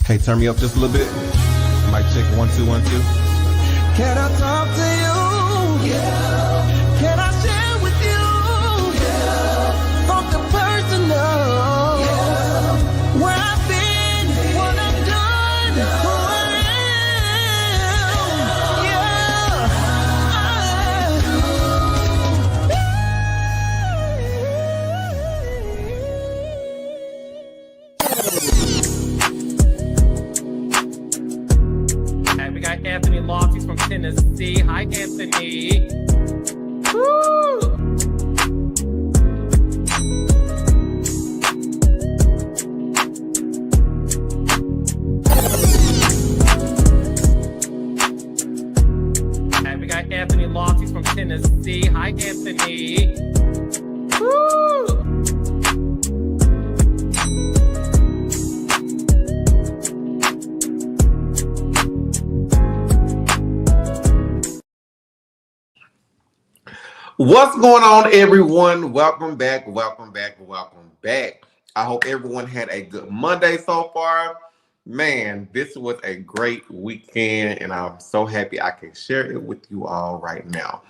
Hey, turn me up just a little bit. Mic check 1 2 1 2. Can I talk to you? Yeah. Can I share with you? Yeah. Something personal. Yeah. Where I've been, what I've done, who I am. Hey, we got Anthony Lofties from Tennessee. Hi, Anthony. Woo! Hey, we got Anthony Lofties from Tennessee. Hi, Anthony. Woo! What's going on, everyone? Welcome back, welcome back, welcome back. I hope everyone had a good Monday so far. Man, this was a great weekend, and I'm so happy I can share it with you all right now.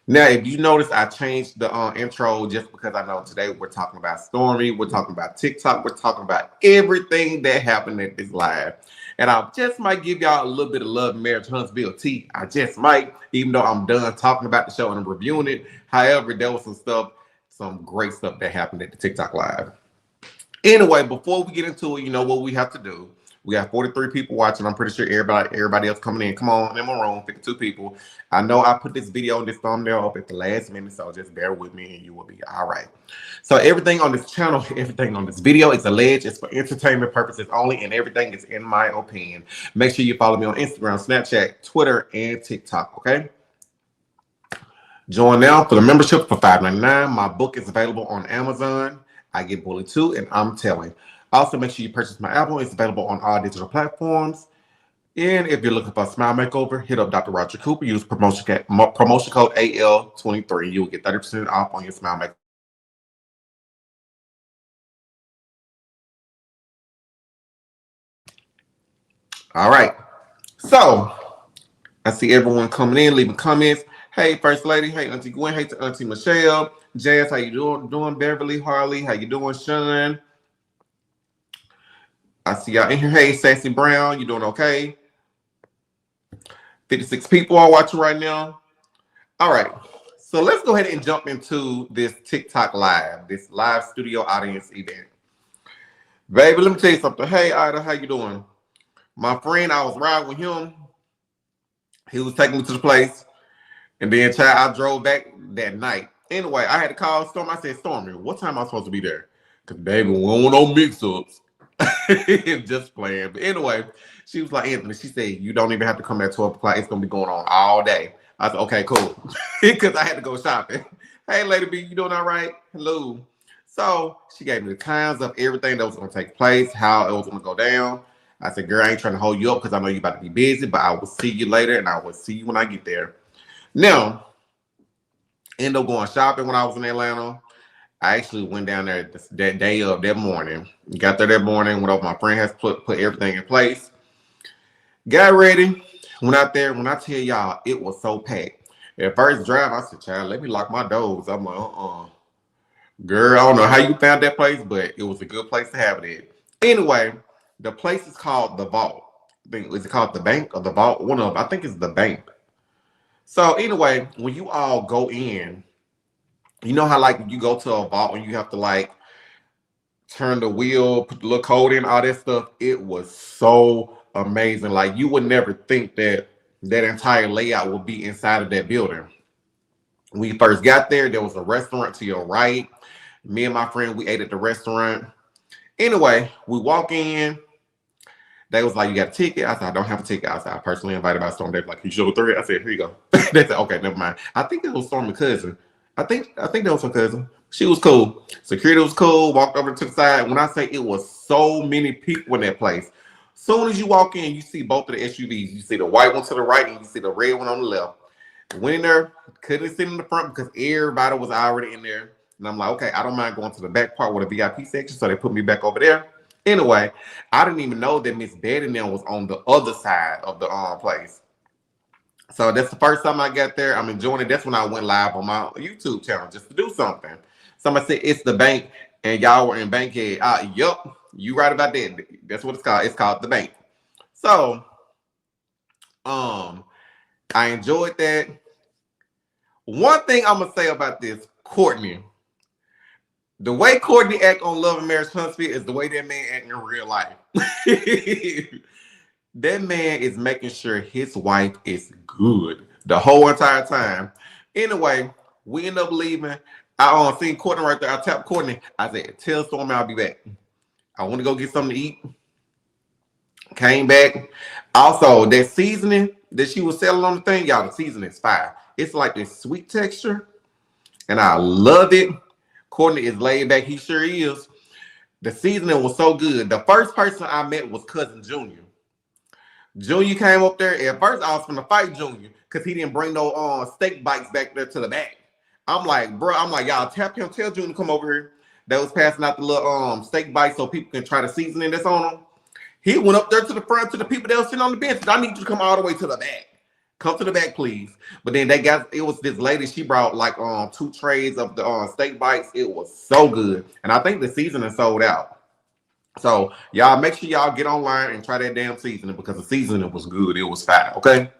Now, if you notice, I changed the intro just because I know today we're talking about Stormi, we're talking about TikTok, we're talking about everything that happened at this live. And I just might give y'all a little bit of love and marriage Huntsville tea. I just might, even though I'm done talking about the show and I'm reviewing it. However, there was some great stuff that happened at the TikTok live. Anyway, before we get into it, you know what we have to do. We have 43 people watching. I'm pretty sure everybody else coming in. Come on, in my room, 52 people. I know I put this video and this thumbnail up at the last minute, so just bear with me and you will be all right. So everything on this channel, everything on this video is alleged. It's for entertainment purposes only, and everything is in my opinion. Make sure you follow me on Instagram, Snapchat, Twitter, and TikTok, okay? Join now for the membership for $5.99. My book is available on Amazon. I Get Bullied Too, and I'm telling. Also, make sure you purchase my album. It's available on all digital platforms. And if you're looking for a smile makeover, hit up Dr. Roger Cooper. Use promotion code AL23. You will get 30% off on your smile makeover. All right. So, I see everyone coming in, leaving comments. Hey, First Lady. Hey, Auntie Gwen. Hey, to Auntie Michelle. Jazz, how you doing? Beverly, Harley, how you doing? Sean. I see y'all in here. Hey, Sassy Brown, you doing okay? 56 people are watching right now. All right. So let's go ahead and jump into this TikTok live, this live studio audience event. Baby, let me tell you something. Hey, Ida, how you doing? My friend, I was riding with him. He was taking me to the place. And then, child, I drove back that night. Anyway, I had to call Stormi. I said, Stormi, what time am I supposed to be there? Because, baby, we don't want no mix-ups. Just playing. But anyway, she was like, Anthony, she said, you don't even have to come at 12 o'clock. It's going to be going on all day. I said, okay, cool. Because I had to go shopping. Hey, Lady B, you doing all right? Hello. So she gave me the times of everything that was going to take place, how it was going to go down. I said, girl, I ain't trying to hold you up because I know you're about to be busy, but I will see you later, and I will see you when I get there. Now, end up going shopping when I was in Atlanta. I actually went down there that day of that morning. Got there that morning, went over. My friend has put everything in place. Got ready. Went out there. When I tell y'all, it was so packed. At first drive, I said, child, let me lock my doors. I'm like, girl, I don't know how you found that place, but it was a good place to have it at. Anyway, the place is called The Vault. Is it called The Bank or The Vault? One of them. I think it's The Bank. So anyway, when you all go in, you know how like you go to a vault and you have to like turn the wheel, put the little code in, all that stuff. It was so amazing. Like you would never think that that entire layout would be inside of that building. When you first got there, there was a restaurant to your right. Me and my friend, we ate at the restaurant. Anyway, we walk in. They was like, you got a ticket? I said, I don't have a ticket. I said, I personally invited by Stormi. They were like, you show 3? I said, here you go. They said, okay, never mind. I think it was Stormi's cousin. I think that was her cousin. She was cool. Security was cool. Walked over to the side. When I say it was so many people in that place. Soon as you walk in, you see both of the SUVs. You see the white one to the right and you see the red one on the left. Went in there, couldn't sit in the front because everybody was already in there. And I'm like, okay, I don't mind going to the back part with a VIP section. So they put me back over there. Anyway, I didn't even know that Miss Betty now was on the other side of the place. So that's the first time I got there. I'm enjoying it. That's when I went live on my YouTube channel just to do something. Somebody said it's the bank, and y'all were in Bankhead. Yup, you right about that. That's what it's called. It's called the bank. So, I enjoyed that. One thing I'm gonna say about this, Courtney. The way Courtney act on Love and Marriage Huntsville is the way that man act in real life. That man is making sure his wife is good the whole entire time. Anyway, we end up leaving. I seen Courtney right there. I tapped Courtney. I said, tell Stormi I'll be back. I want to go get something to eat. Came back. Also, that seasoning that she was selling on the thing, y'all, the seasoning is fire. It's like this sweet texture, and I love it. Courtney is laid back. He sure is. The seasoning was so good. The first person I met was Cousin Junior. Junior came up there. At first, I was going to fight Junior because he didn't bring no steak bites back there to the back. I'm like, bro, y'all tap him, tell Junior to come over here. They was passing out the little steak bites so people can try the seasoning that's on them. He went up there to the front to the people that were sitting on the bench. I need you to come all the way to the back. Come to the back, please. But then it was this lady, she brought like 2 trays of the steak bites. It was so good. And I think the seasoning sold out. So y'all make sure y'all get online and try that damn seasoning because the seasoning was good. It was fine, okay?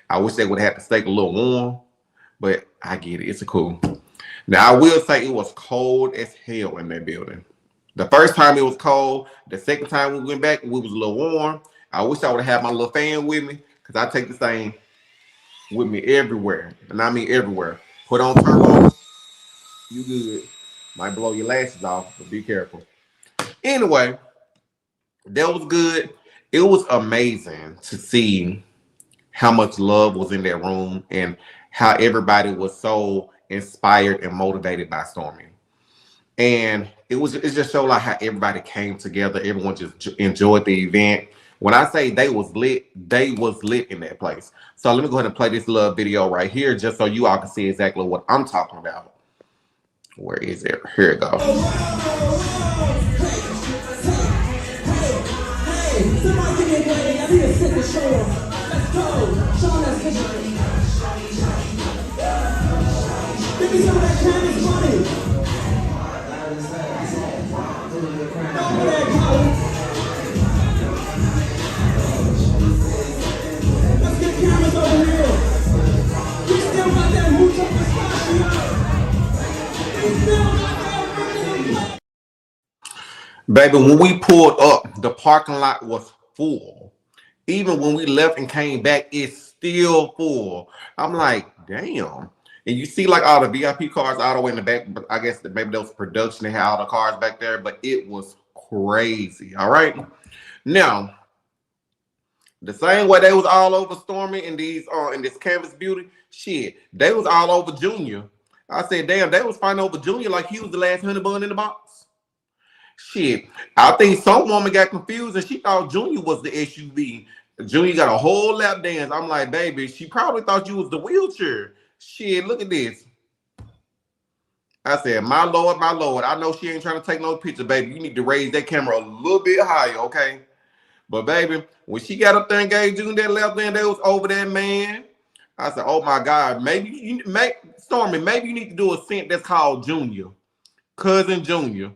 I wish they would have had the steak a little warm, but I get it. It's a cool. Now, I will say it was cold as hell in that building. The first time it was cold. The second time we went back, we was a little warm. I wish I would have had my little fan with me because I take this thing with me everywhere. And I mean everywhere. Put on turbo. You good. Might blow your lashes off, but be careful. Anyway, that was good. It was amazing to see how much love was in that room and how everybody was so inspired and motivated by Stormi. And it just showed like how everybody came together. Everyone just enjoyed the event. When I say they was lit in that place. So let me go ahead and play this little video right here just so you all can see exactly what I'm talking about. Where is it? Here it goes. Somebody give me a break. I need to sit the show on. Let's go. Show us vision. Give me some of that canvas money. Over there, Colin. Let's get cameras over here. We still got that hooch up the spot. We still got that rhythm. Baby, when we pulled up, the parking lot was full. Even when we left and came back, it's still full. I'm like, damn. And you see like all the VIP cars all the way in the back, but I guess that maybe there was production, they had all the cars back there, but it was crazy. All right. Now, the same way they was all over Stormi in this Canvas Beauty, shit, they was all over Junior. I said, damn, they was fighting over Junior like he was the last honey bun in the box. Shit, I think some woman got confused and she thought Junior was the SUV. Junior got a whole lap dance. I'm like, baby, she probably thought you was the wheelchair. Shit, look at this. I said, my Lord, I know she ain't trying to take no picture, baby. You need to raise that camera a little bit higher, okay? But, baby, when she got up there and gave Junior that lap dance, they was over that man. I said, oh, my God. Stormi, maybe you need to do a scent that's called Junior. Cousin Junior.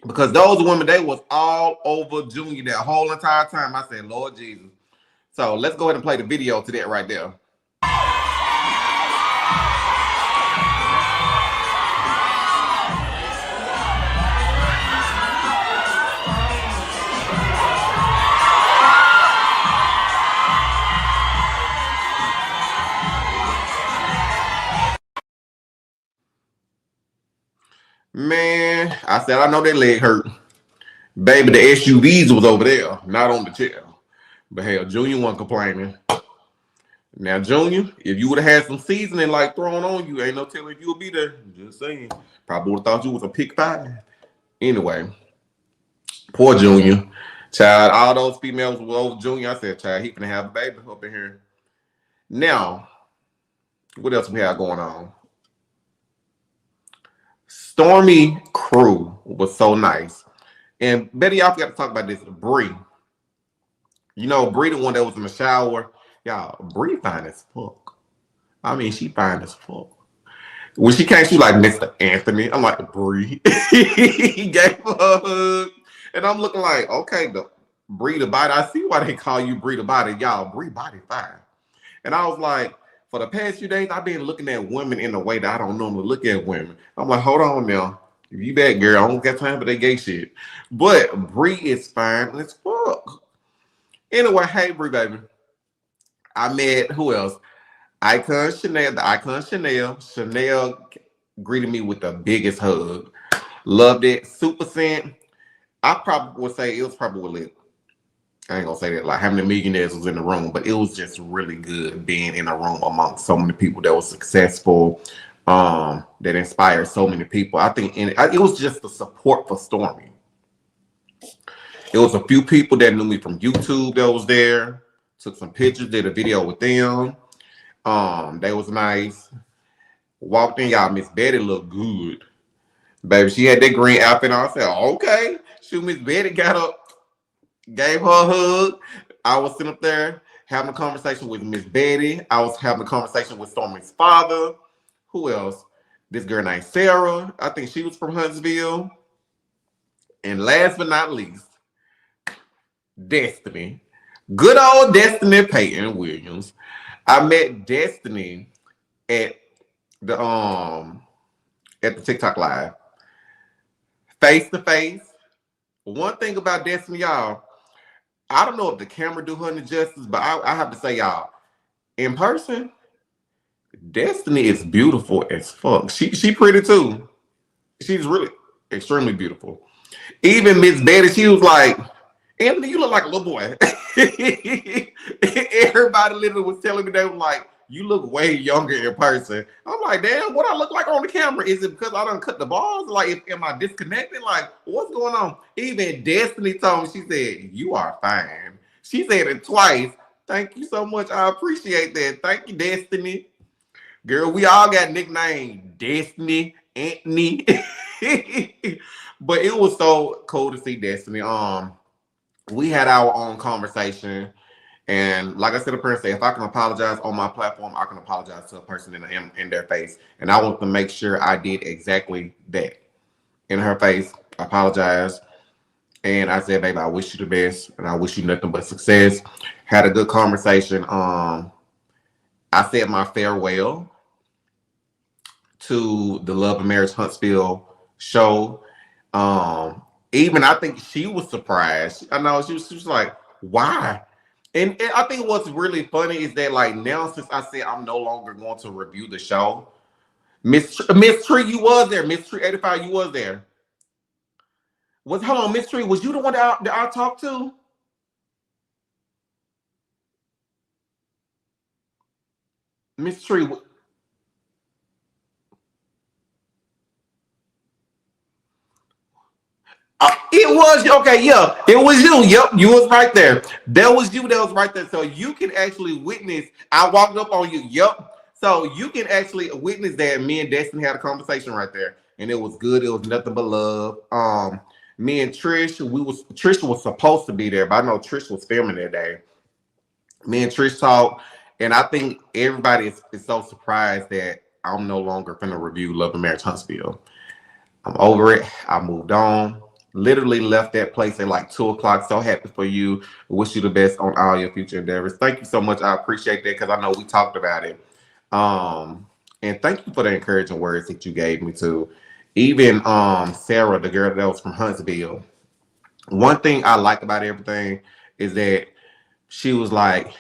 Because those women, they was all over Junior that whole entire time. I said, Lord Jesus. So let's go ahead and play the video to that right there. Man, I said, I know that leg hurt. Baby, the SUVs was over there, not on the chair. But hell, Junior wasn't complaining. Now, Junior, if you would have had some seasoning like thrown on you, ain't no telling if you would be there. Just saying. Probably would have thought you was a pick 5. Anyway, poor Junior. Child, all those females were over Junior. I said, child, he finna have a baby up in here. Now, what else we have going on? Stormi crew was so nice. And Betty, y'all forgot to talk about this. Bree. You know, Bree, the one that was in the shower. Y'all, Bree fine as fuck. I mean, she fine as fuck. When she came, she was like Mr. Anthony. I'm like, Bree. He gave her a hug. And I'm looking like, okay, the Bree the body. I see why they call you Bree the body. Y'all, Bree body fine. And I was like, for the past few days, I've been looking at women in a way that I don't normally look at women. I'm like, hold on now. You that girl, I don't got time for that gay shit. But Bree is fine as fuck. Anyway, hey Bree, baby. I met who else? Icon Chanel, the Icon Chanel. Chanel greeted me with the biggest hug. Loved it. Super Scent. I probably would say it was probably lit. I ain't gonna say that like how many millionaires was in the room, but it was just really good being in a room amongst so many people that was successful, that inspired so many people. I think it was just the support for Stormi. It was a few people that knew me from YouTube that was there. Took some pictures, did a video with them. They was nice. Walked in, y'all. Miss Betty looked good, baby. She had that green outfit on. I said, okay. Shoot, Miss Betty got up. Gave her a hug. I was sitting up there having a conversation with Miss Betty. I was having a conversation with Stormi's father. Who else? This girl named Sarah. I think she was from Huntsville. And last but not least, Destiny. Good old Destiny Payton Williams. I met Destiny at the TikTok Live. Face to face. One thing about Destiny, y'all, I don't know if the camera do her any justice, but I have to say, y'all, in person, Destiny is beautiful as fuck. She pretty too. She's really extremely beautiful. Even Miss Betty, she was like, Anthony, you look like a little boy. Everybody literally was telling me, they were like, you look way younger in person. I'm like, damn, what I look like on the camera? Is it because I done cut the balls? Like, am I disconnected? Like, what's going on? Even Destiny told me, she said, you are fine. She said it twice. Thank you so much. I appreciate that. Thank you, Destiny. Girl, we all got nicknamed Destiny, Anthony. But it was so cool to see Destiny. We had our own conversation. And like I said, a person, if I can apologize on my platform, I can apologize to a person in their face. And I want to make sure I did exactly that. In her face, apologize. And I said, baby, I wish you the best. And I wish you nothing but success. Had a good conversation. I said my farewell to the Love and Marriage Huntsville show. Even I think she was surprised. I know she was like, why? And I think what's really funny is that like now since I said I'm no longer going to review the show, Miss Tree, you was there. Miss Tree 85, you was there. Hold on, Miss Tree, was you the one that I talked to? Miss Tree. It was okay, yeah. It was you. Yep, you was right there. That was you. That was right there. So you can actually witness. I walked up on you. Yep. So you can actually witness that me and Destiny had a conversation right there, and it was good. It was nothing but love. Me and Trish, Trish was supposed to be there, but I know Trish was filming that day. Me and Trish talked, and I think everybody is so surprised that I'm no longer finna review Love and Marriage Huntsville. I'm over it. I moved on. Literally left that place at like 2:00. So happy for you. Wish you the best on all your future endeavors. Thank you so much. I appreciate that because I know we talked about it. And thank you for the encouraging words that you gave me too. Even Sarah, the girl that was from Huntsville. One thing I like about everything is that she was like,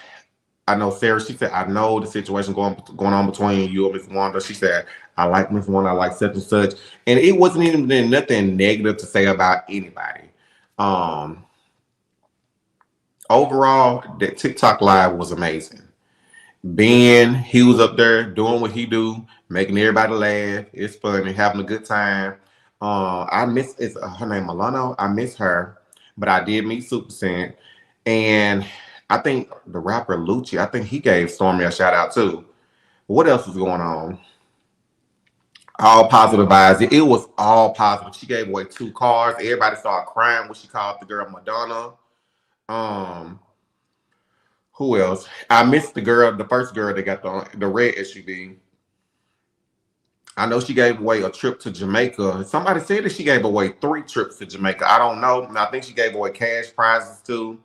I know Sarah, she said, I know the situation going on between you and Miss Wanda. She said, I like Miss Wanda, I like such and such. And it wasn't even nothing negative to say about anybody. Overall, that TikTok live was amazing. Ben, he was up there doing what he do, making everybody laugh. It's funny, having a good time. I miss her name Milano. I miss her, but I did meet Super Scent. And I think the rapper Lucci, I think he gave Stormi a shout out too. What else was going on? All positive vibes. It was all positive. She gave away 2 cars. Everybody started crying when she called the girl Madonna. Um, who else? I missed the girl, the first girl that got the red SUV. I know she gave away a trip to Jamaica. Somebody said that she gave away 3 trips to Jamaica. I don't know. And I think she gave away cash prizes too.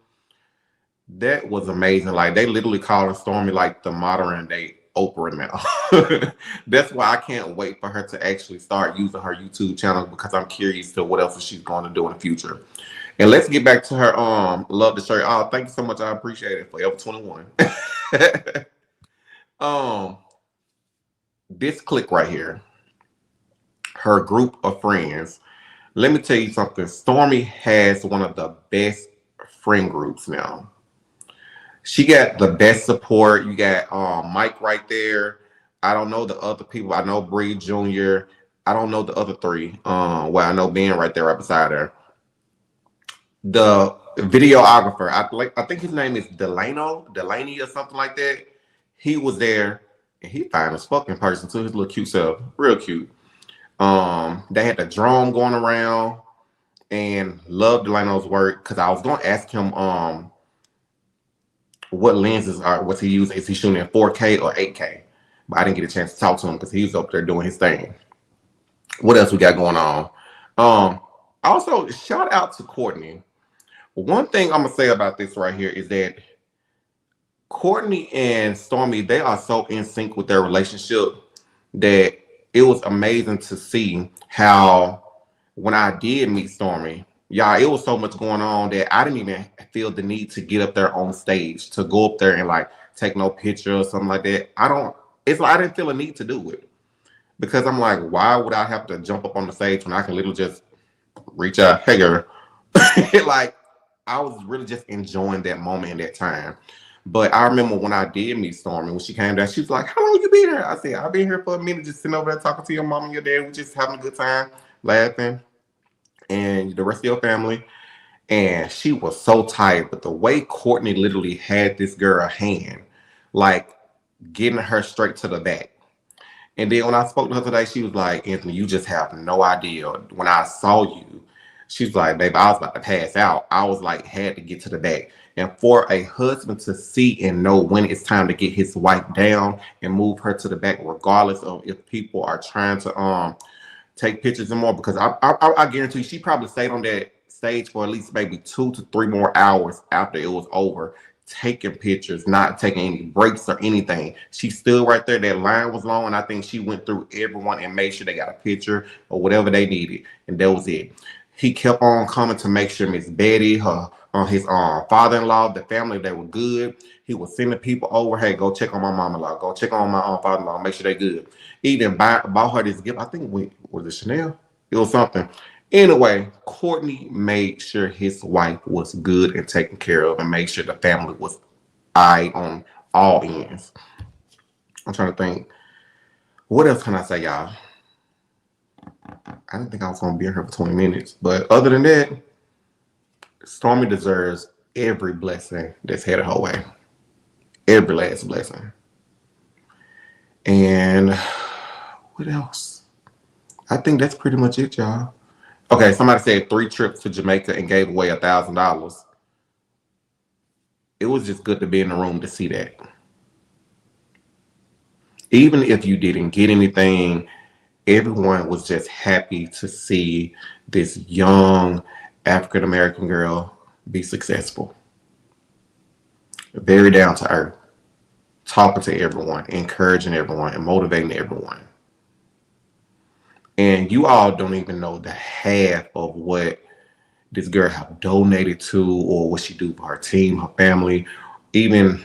That was amazing. Like they literally calling Stormi like the modern day Oprah now. That's why I can't wait for her to actually start using her YouTube channel because I'm curious to what else she's going to do in the future. And let's get back to her love the shirt. Oh, thank you so much. I appreciate it. Forever 21. um this click right here, her group of friends. Let me tell you something. Stormi has one of the best friend groups now. She got the best support. You got Mike right there. I don't know the other people. I know Bree Jr. I don't know the other 3. Well, I know Ben right there right beside her. The videographer, I think his name is Delaney or something like that. He was there, and he fine as fucking person too. His little cute self, real cute. They had the drone going around, and loved Delano's work because I was gonna ask him what lenses was he using? Is he shooting in 4K or 8K? But I didn't get a chance to talk to him because he was up there doing his thing. What else we got going on? Also, shout out to Courtney. One thing I'm gonna say about this right here is that Courtney and Stormi, they are so in sync with their relationship that it was amazing to see how when I did meet Stormi, y'all, it was so much going on that I didn't even feel the need to get up there on stage to go up there and like take no picture or something like that. It's like I didn't feel a need to do it because I'm like, why would I have to jump up on the stage when I can literally just reach out, hey girl. Like I was really just enjoying that moment and that time. But I remember when I did meet Stormi, when she came down, she was like, how long you been here? I said, I've been here for a minute, just sitting over there talking to your mom and your dad. We just having a good time, laughing, and the rest of your family. And she was so tired. But the way Courtney literally had this girl hand, like getting her straight to the back. And then when I spoke to her today, she was like, Anthony, you just have no idea. When I saw you, she's like, baby, I was about to pass out. I was like, had to get to the back. And for a husband to see and know when it's time to get his wife down and move her to the back, regardless of if people are trying to take pictures and more, because I guarantee you, she probably stayed on that stage for at least maybe 2 to 3 more hours after it was over, taking pictures, not taking any breaks or anything. She stood right there. That line was long, and I think she went through everyone and made sure they got a picture or whatever they needed, and that was it. He kept on coming to make sure Miss Betty, his father-in-law, the family, they were good. He was sending people over, hey, go check on my mom-in-law, go check on my father-in-law, make sure they good. He even bought her this gift. I think was it Chanel? It was something. Anyway, Courtney made sure his wife was good and taken care of and made sure the family was eye on all ends. I'm trying to think. What else can I say, y'all? I didn't think I was going to be in here for 20 minutes. But other than that, Stormi deserves every blessing that's headed her way. Every last blessing. And what else? I think that's pretty much it, y'all. Okay, somebody said 3 trips to Jamaica and gave away $1,000. It was just good to be in the room to see that. Even if you didn't get anything, everyone was just happy to see this young African-American girl be successful. Very down to earth. Talking to everyone, encouraging everyone, and motivating everyone. And you all don't even know the half of what this girl have donated to or what she do for her team, her family, even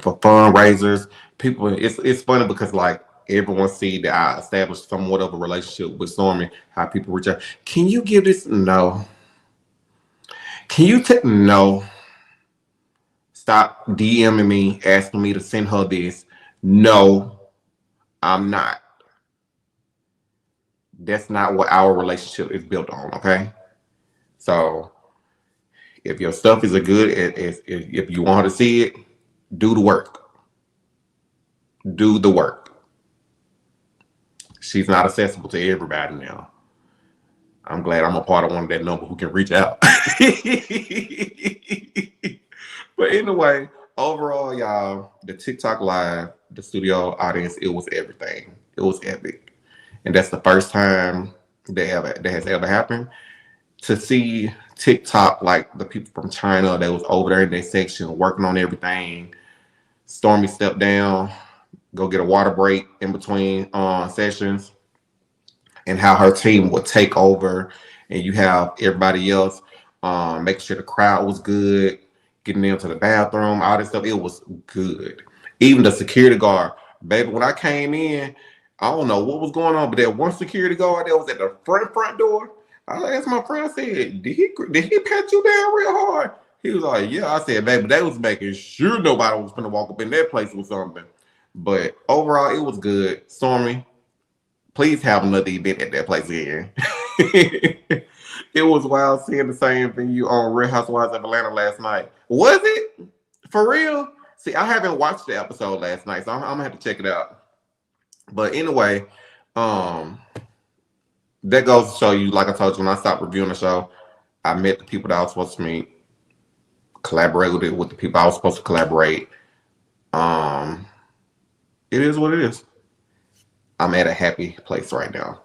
for fundraisers. People, it's funny because like everyone see that I established somewhat of a relationship with Stormi, how people reach out. Can you give this? No. Can you take? No. Stop DMing me, asking me to send her this. No, I'm not. That's not what our relationship is built on, okay? So if your stuff is a good, if you want her to see it, do the work. Do the work. she's not accessible to everybody now. I'm glad I'm a part of one of that number who can reach out. But anyway, overall, y'all, the TikTok live, the studio audience, it was everything. It was epic. And that's the first time that has ever happened. To see TikTok, like the people from China that was over there in their section working on everything. Stormi stepped down, go get a water break in between sessions, and how her team would take over, and you have everybody else making sure the crowd was good, getting them to the bathroom, all this stuff. It was good. Even the security guard, baby, when I came in, I don't know what was going on, but that one security guard that was at the front door, I asked my friend, I said, did he pat you down real hard? He was like, yeah. I said, baby, they was making sure nobody was gonna walk up in that place with something. But overall, it was good. Stormi, please have another event at that place again. It was wild seeing the same thing you on Real Housewives of Atlanta last night. Was it? For real? See, I haven't watched the episode last night, so I'm gonna have to check it out. But anyway, that goes to show you, like I told you, when I stopped reviewing the show, I met the people that I was supposed to meet, collaborated with the people I was supposed to collaborate. It is what it is. I'm at a happy place right now.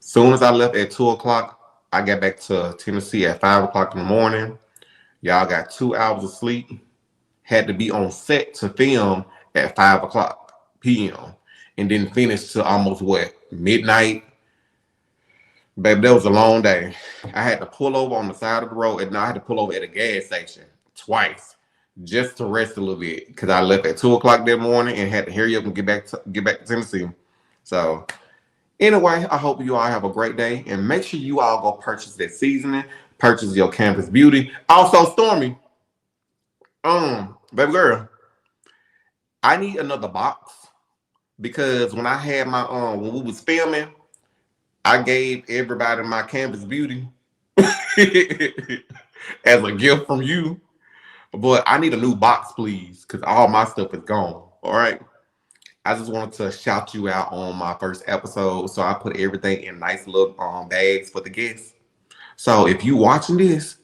Soon as I left at 2 o'clock, I got back to Tennessee at 5 o'clock in the morning. Y'all got 2 hours of sleep. Had to be on set to film at 5 o'clock p.m. and then finish to almost midnight. Baby, that was a long day. I had to pull over on the side of the road, and I had to pull over at a gas station twice just to rest a little bit because I left at 2 o'clock that morning and had to hurry up and get back to Tennessee. So anyway, I hope you all have a great day, and make sure you all go purchase that seasoning, purchase your Campus Beauty. Also, Stormi, baby girl, I need another box because when I had my when we was filming, I gave everybody my Campus Beauty as a gift from you. But I need a new box, please, because all my stuff is gone. All right. I just wanted to shout you out on my first episode. So I put everything in nice little bags for the guests. So if you watching this,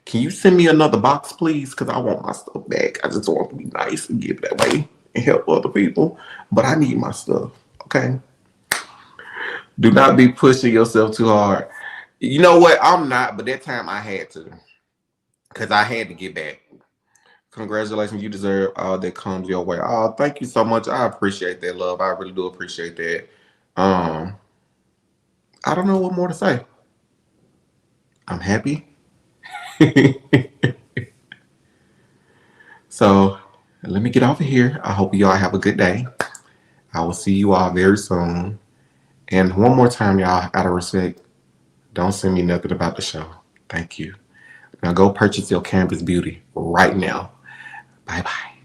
can you send me another box, please? Because I want my stuff back. I just want to be nice and give it away and help other people. But I need my stuff. Okay. Do not be pushing yourself too hard. You know what? I'm not, but that time I had to. Because I had to get back. Congratulations, you deserve all that comes your way. Oh, thank you so much. I appreciate that, love. I really do appreciate that. I don't know what more to say. I'm happy. So let me get off of here. I hope you all have a good day. I will see you all very soon. And one more time, y'all, out of respect, don't send me nothing about the show. Thank you. Now go purchase your Campus Beauty right now. Bye-bye.